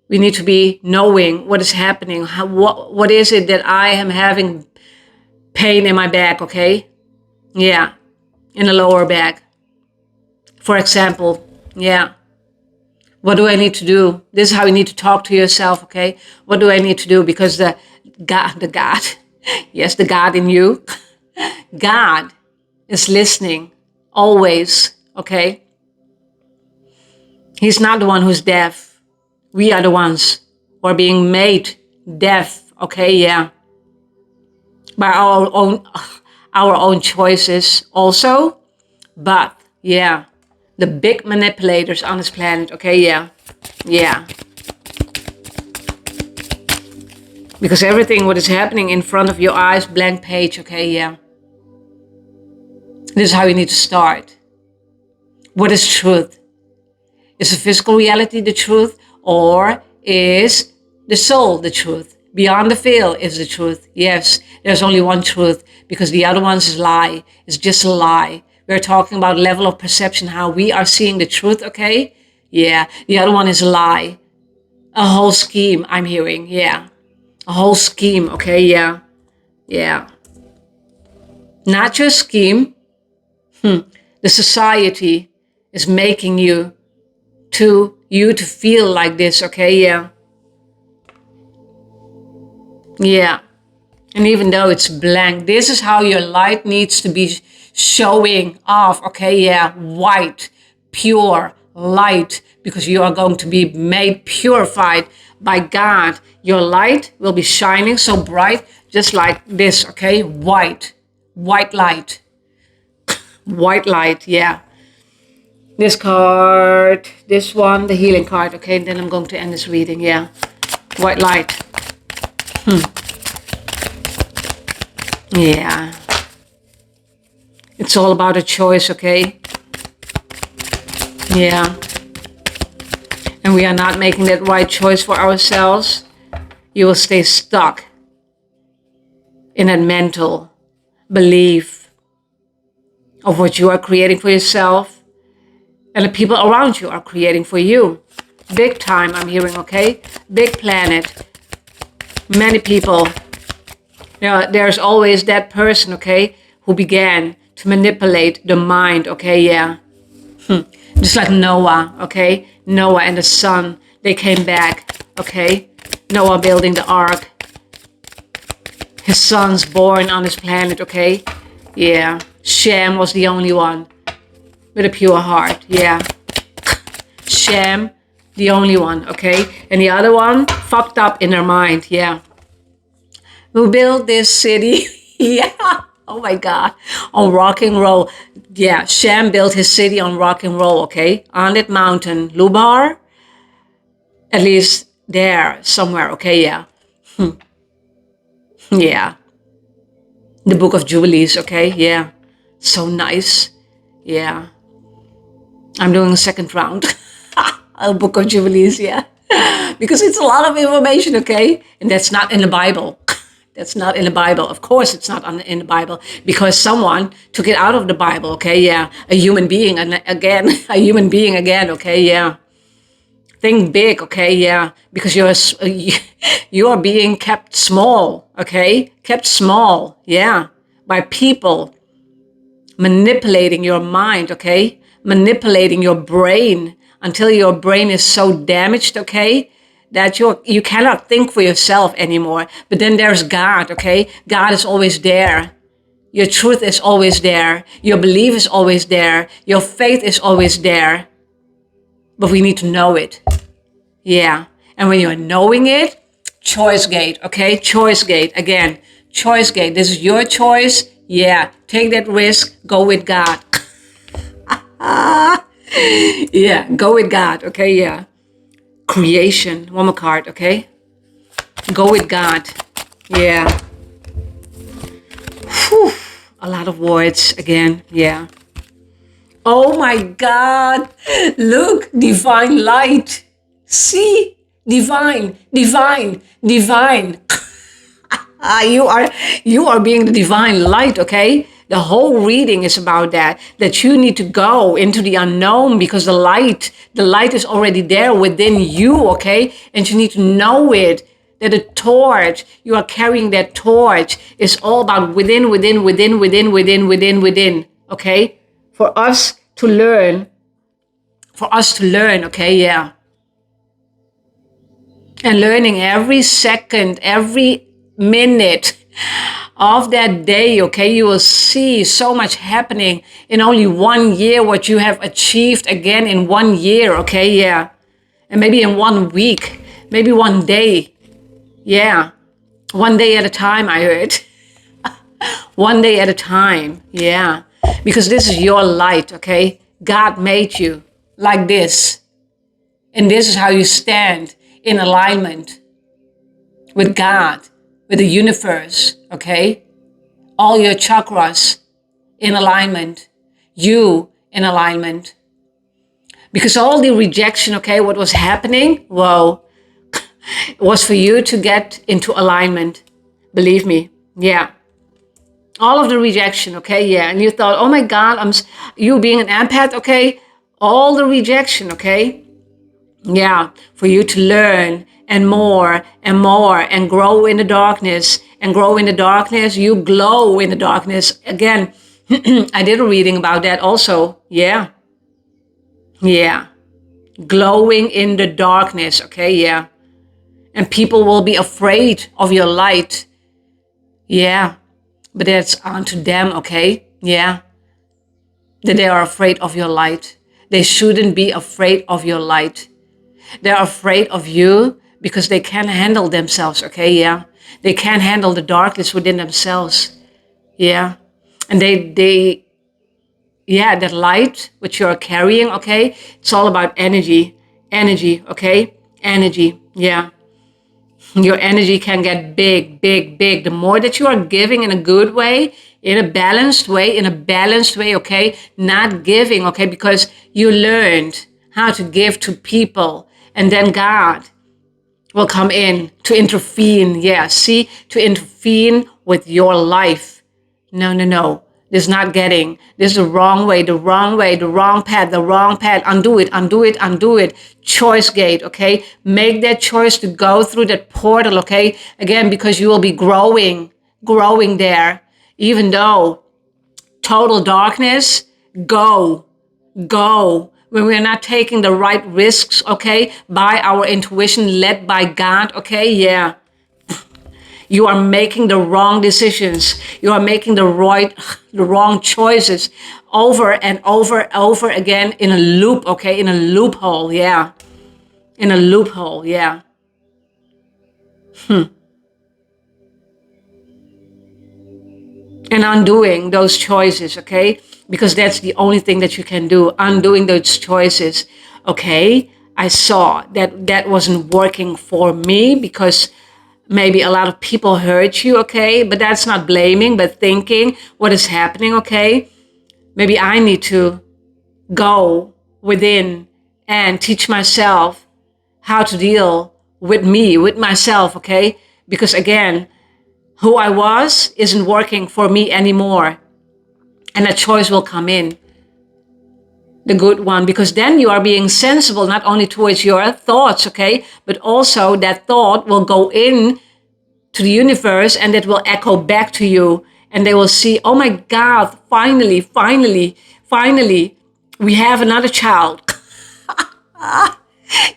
we need to be knowing what is happening. What is it that I am having pain in my back, okay? Yeah, in the lower back. For example, yeah. What do I need to do? This is how you need to talk to yourself, okay? What do I need to do? Because the God, yes, the God in you, God is listening always, okay? He's not the one who's deaf. We are the ones who are being made deaf, okay? Yeah. By our own choices also. But yeah, the big manipulators on this planet, okay? Yeah. Yeah. Because everything what is happening in front of your eyes, blank page, okay? Yeah. This is how you need to start. What is truth? Is the physical reality the truth, or is the soul the truth? Beyond the veil is the truth. Yes, there's only one truth, because the other one's is lie. It's just a lie. We're talking about level of perception, how we are seeing the truth, okay? Yeah, the other one is a lie. A whole scheme, I'm hearing, yeah. A whole scheme, okay, yeah. Yeah. Not your scheme. The society is making you to feel like this, okay, yeah. Yeah. And even though it's blank, this is how your light needs to be showing off, okay, yeah. White, pure light, because you are going to be made purified by God. Your light will be shining so bright, just like this, okay, white light. White light, yeah. This card, this one, the healing card, okay, then I'm going to end this reading, yeah. White light. Yeah. It's all about a choice, okay? Yeah. And we are not making that right choice for ourselves. You will stay stuck in that mental belief of what you are creating for yourself and the people around you are creating for you. Big time, I'm hearing, okay? Big planet. Many people. There's always that person, okay, who began to manipulate the mind, okay, yeah. Just like Noah, okay? Noah and the son, they came back, okay? Noah building the ark. His sons born on this planet, okay? Yeah. Shem was the only one with a pure heart, yeah. Shem, the only one, okay? And the other one, fucked up in their mind, yeah. We built this city, yeah. Oh my God, on rock and roll. Yeah, Shem built his city on rock and roll, okay? On that mountain, Lubar. At least there, somewhere, okay, yeah. Yeah. The Book of Jubilees, okay, yeah. So nice, yeah. I'm doing a second round. A Book of Jubilees, yeah. Because it's a lot of information, okay? And that's not in the Bible. That's not in the Bible. Of course it's not in the Bible because someone took it out of the Bible, okay? Yeah. A human being, and again, a human being again, okay? Yeah. Think big, okay? Yeah. Because you are being kept small, okay? Kept small, yeah. By people manipulating your mind, okay? Manipulating your brain until your brain is so damaged, okay? That you cannot think for yourself anymore. But then there's God, okay? God is always there. Your truth is always there. Your belief is always there. Your faith is always there. But we need to know it. Yeah. And when you're knowing it, choice gate, okay? Choice gate, again. Choice gate. This is your choice. Yeah. Take that risk. Go with God. Yeah. Go with God, okay? Yeah. Creation, one more card, okay? Go with God. Yeah. Whew. A lot of words again, yeah. Oh my God. Look, divine light. See? Divine, divine, divine. You are being the divine light, okay? The whole reading is about that you need to go into the unknown because the light is already there within you, okay? And you need to know it, that the torch, you are carrying that torch is all about within, okay? For us to learn, okay, yeah. And learning every second, every minute of that day, okay, you will see so much happening in only 1 year, what you have achieved again in 1 year, okay, yeah. And maybe in 1 week, maybe 1 day, yeah. 1 day at a time, I heard. 1 day at a time, yeah. Because this is your light, okay? God made you like this. And this is how you stand in alignment with God, with the universe, okay? All your chakras in alignment, you in alignment. Because all the rejection, okay, what was happening, whoa, was for you to get into alignment. Believe me, yeah. All of the rejection, okay, yeah. And you thought, oh my God, you being an empath, okay? All the rejection, okay? Yeah, for you to learn and more and grow in the darkness and grow in the darkness. You glow in the darkness. Again, I did a reading about that also. Yeah. Yeah. Glowing in the darkness. Okay. Yeah. And people will be afraid of your light. Yeah. But that's onto them. Okay. Yeah. That they are afraid of your light. They shouldn't be afraid of your light. They're afraid of you because they can't handle themselves, okay, yeah? They can't handle the darkness within themselves, yeah? And that light which you're carrying, okay? It's all about energy, okay? Energy, yeah. Your energy can get big. The more that you are giving in a good way, in a balanced way, okay? Not giving, okay? Because you learned how to give to people. And then God will come in to intervene. Yeah, see, to intervene with your life. No. This is not getting. This is the wrong way, the wrong way, the wrong path, the wrong path. Undo it, undo it, undo it. Choice gate, okay? Make that choice to go through that portal, okay? Again, because you will be growing there. Even though total darkness, go. When we're not taking the right risks, okay? By our intuition, led by God, okay? Yeah. You are making the wrong decisions. You are making the wrong choices over and over again in a loop, okay? In a loophole, yeah. In a loophole, yeah. And undoing those choices, okay? Because that's the only thing that you can do, undoing those choices. Okay, I saw that that wasn't working for me because maybe a lot of people hurt you, okay? But that's not blaming, but thinking what is happening, okay? Maybe I need to go within and teach myself how to deal with me, with myself, okay? Because again, who I was isn't working for me anymore. And a choice will come in, the good one, because then you are being sensible not only towards your thoughts, okay? But also that thought will go in to the universe and it will echo back to you. And they will see, oh my God, finally, we have another child.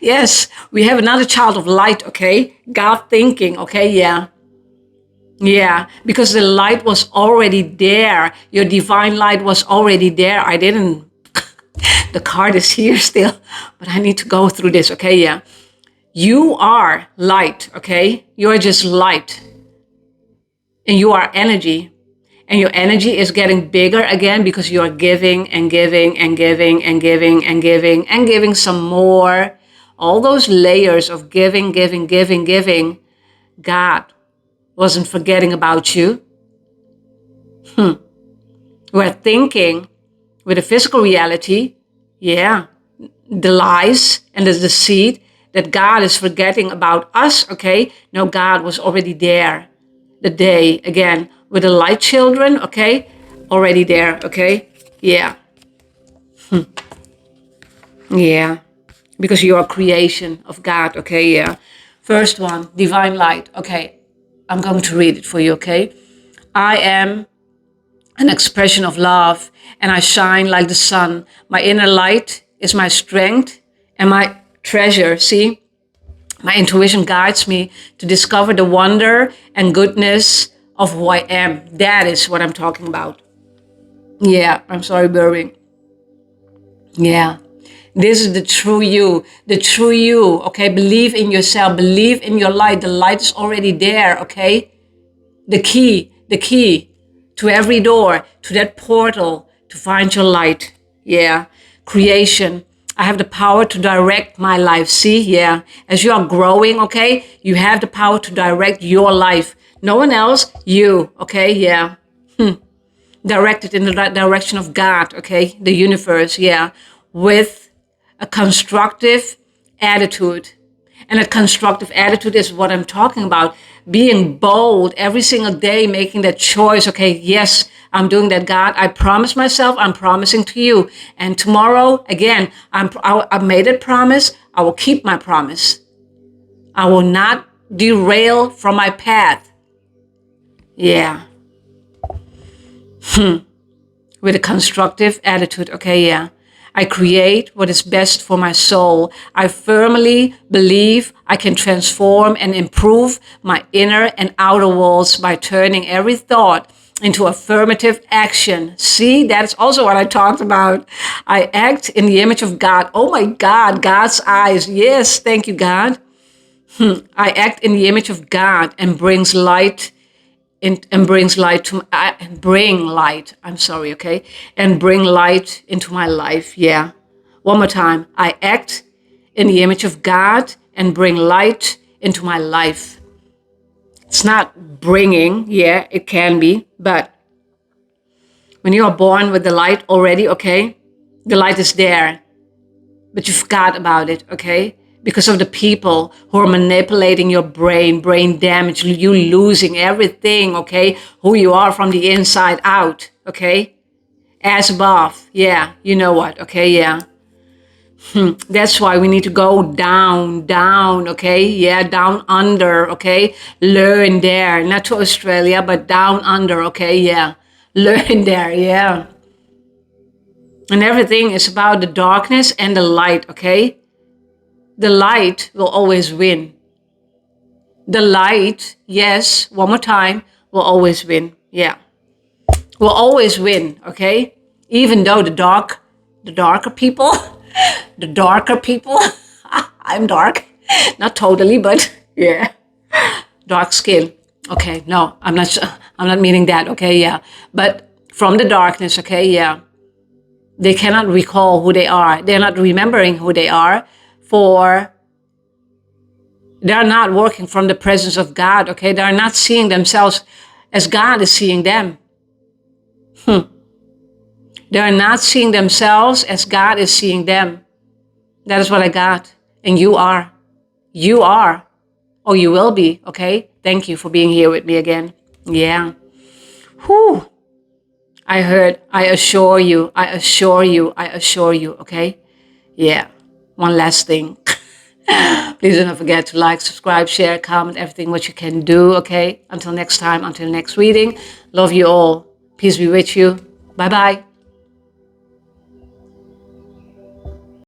Yes, we have another child of light, okay? God thinking, okay, yeah. Yeah, because the light was already there. Your divine light was already there. I didn't, the card is here still, but I need to go through this, okay, yeah. You are light, okay? You're just light. And you are energy. And your energy is getting bigger again because you are giving and giving and giving and giving and giving and giving some more. All those layers of giving. God wasn't forgetting about you. We're thinking with a physical reality, yeah, the lies and the deceit that God is forgetting about us, okay? No, God was already there. The day, again, with the light children, okay? Already there, okay? Yeah. Yeah. Because you are creation of God, okay? Yeah. First one, divine light. Okay. I'm going to read it for you, okay? I am an expression of love and I shine like the sun. My inner light is my strength and my treasure. See? My intuition guides me to discover the wonder and goodness of who I am. That is what I'm talking about. Yeah, I'm sorry, burping. Yeah. This is the true you, okay? Believe in yourself, believe in your light. The light is already there, okay? The key to every door, to that portal, to find your light. Yeah. Creation. I have the power to direct my life. See, yeah. As you are growing, okay, you have the power to direct your life. No one else, you, okay, yeah. Directed in the direction of God, okay, the universe, yeah, with a constructive attitude. And a constructive attitude is what I'm talking about. Being bold every single day, making that choice. Okay, yes, I'm doing that, God. I promise myself, I'm promising to you. And tomorrow, again, I made a promise. I will keep my promise. I will not derail from my path. Yeah. With a constructive attitude. Okay, yeah. I create what is best for my soul. I firmly believe I can transform and improve my inner and outer worlds by turning every thought into affirmative action. See, that's also what I talked about. I act in the image of God. Oh my God, God's eyes. Yes, thank you, God. I act in the image of God and brings light and brings light to bring light. I'm sorry, okay, and bring light into my life. Yeah, one more time. I act in the image of God and bring light into my life. It's not bringing. Yeah, it can be, but when you are born with the light already, okay, the light is there, but you forgot about it. Okay, because of the people who are manipulating your brain damage, you losing everything, okay? Who you are from the inside out, okay? As above, yeah, you know what, okay, yeah. That's why we need to go down, okay? Yeah, down under, okay? Learn there, not to Australia, but down under, okay? Yeah, learn there, yeah. And everything is about the darkness and the light, okay? The light will always win. The light, yes, one more time, will always win. Yeah, will always win, okay? Even though the darker people, the darker people, I'm dark, not totally, but yeah, dark skin. Okay, no, I'm not meaning that, okay, yeah. But from the darkness, okay, yeah, they cannot recall who they are. They're not remembering who they are, for they're not working from the presence of God, okay? They're not seeing themselves as God is seeing them. They're not seeing themselves as God is seeing them. That is what I got. And you are. You are. Or you will be, okay? Thank you for being here with me again. Yeah. Whew. I heard, I assure you, okay? Yeah. One last thing. Please don't forget to like, subscribe, share, comment, everything what you can do, okay? Until next time, until next reading. Love you all. Peace be with you. Bye-bye.